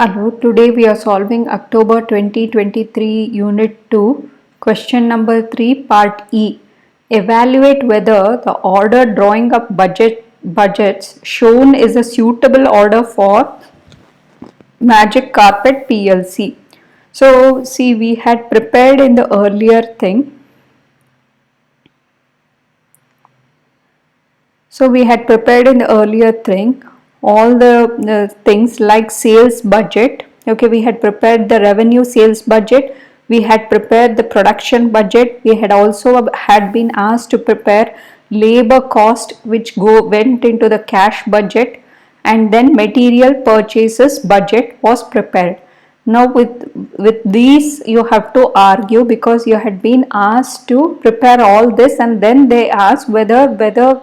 Hello, today we are solving October 2023 Unit 2, question number 3, Part E. Evaluate whether the order drawing up budgets shown is a suitable order for Magic Carpet PLC. So, see, we had prepared in the earlier thing. So we had prepared in the earlier thing all the things like sales budget. Okay, we had prepared the revenue sales budget. We had prepared the production budget. We had also had been asked to prepare labor cost which went into the cash budget, and then material purchases budget was prepared. Now with these you have to argue, because you had been asked to prepare all this, and then they ask whether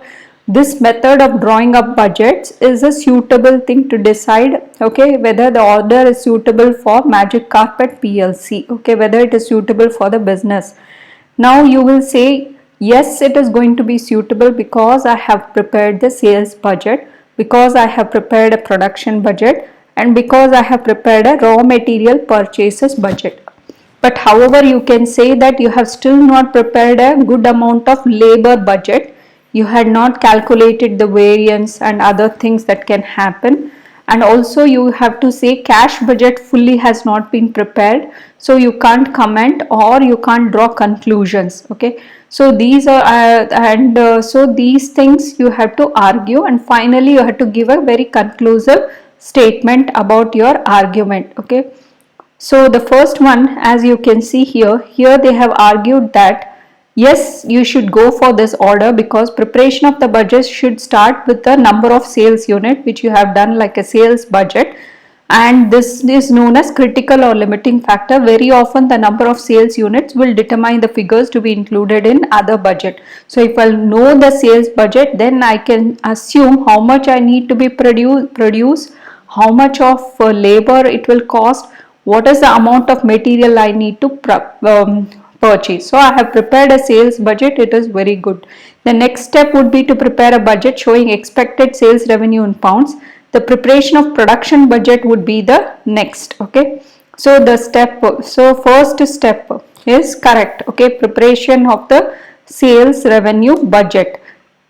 this method of drawing up budgets is a suitable thing to decide, okay, whether the order is suitable for Magic Carpet PLC, okay, whether it is suitable for the business. Now you will say, yes, it is going to be suitable because I have prepared the sales budget, because I have prepared a production budget, and because I have prepared a raw material purchases budget. But however, you can say that you have still not prepared a good amount of labor budget. You had not calculated the variance and other things that can happen, and also you have to say cash budget fully has not been prepared, so you can't comment or you can't draw conclusions. Okay, so these are so these things you have to argue, and finally you have to give a very conclusive statement about your argument. Okay, so the first one, as you can see here they have argued that yes, you should go for this order because preparation of the budget should start with the number of sales unit which you have done like a sales budget, and this is known as critical or limiting factor. Very often the number of sales units will determine the figures to be included in other budget. So if I know the sales budget, then I can assume how much I need to be produce, how much of labor it will cost, what is the amount of material I need to purchase. So I have prepared a sales budget. It is very good. The next step would be to prepare a budget showing expected sales revenue in pounds. The preparation of production budget would be the next. Okay, so first step is correct. Okay, preparation of the sales revenue budget,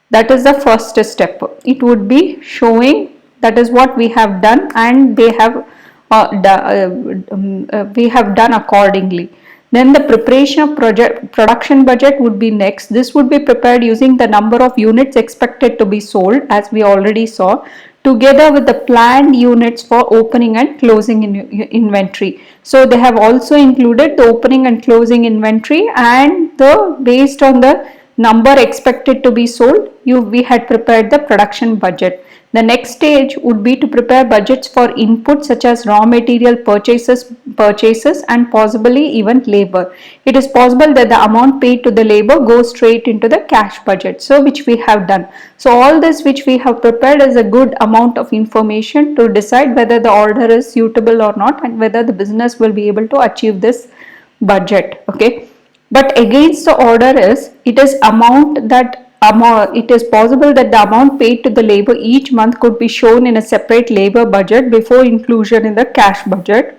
that is the first step. It would be showing that is what we have done, and they have we have done accordingly. Then the preparation of production budget would be next. This would be prepared using the number of units expected to be sold, as we already saw, together with the planned units for opening and closing inventory. So they have also included the opening and closing inventory, and based on the number expected to be sold, we had prepared the production budget. The next stage would be to prepare budgets for inputs such as raw material purchases and possibly even labor. It is possible that the amount paid to the labor goes straight into the cash budget, so which we have done. So all this which we have prepared is a good amount of information to decide whether the order is suitable or not, and whether the business will be able to achieve this budget. Okay, but against the order is, it is possible that the amount paid to the labor each month could be shown in a separate labor budget before inclusion in the cash budget.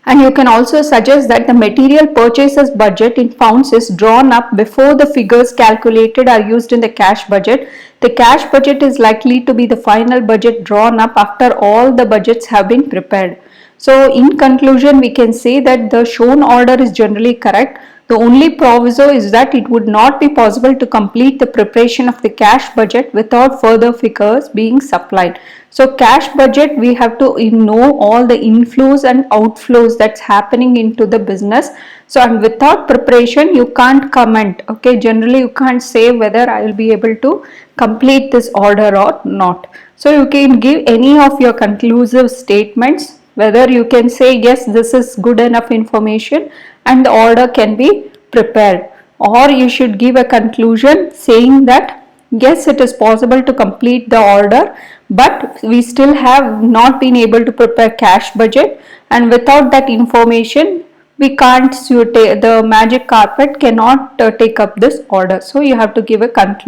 And you can also suggest that the material purchases budget in pounds is drawn up before the figures calculated are used in the cash budget. The cash budget is likely to be the final budget drawn up after all the budgets have been prepared. So in conclusion, we can say that the shown order is generally correct. The only proviso is that it would not be possible to complete the preparation of the cash budget without further figures being supplied. So cash budget, we have to know all the inflows and outflows that's happening into the business. So, and without preparation, you can't comment. Okay, generally you can't say whether I will be able to complete this order or not. So you can give any of your conclusive statements, whether you can say yes, this is good enough information and the order can be prepared, or you should give a conclusion saying that yes, it is possible to complete the order, but we still have not been able to prepare cash budget, and without that information we can't the Magic Carpet cannot take up this order. So you have to give a conclusion.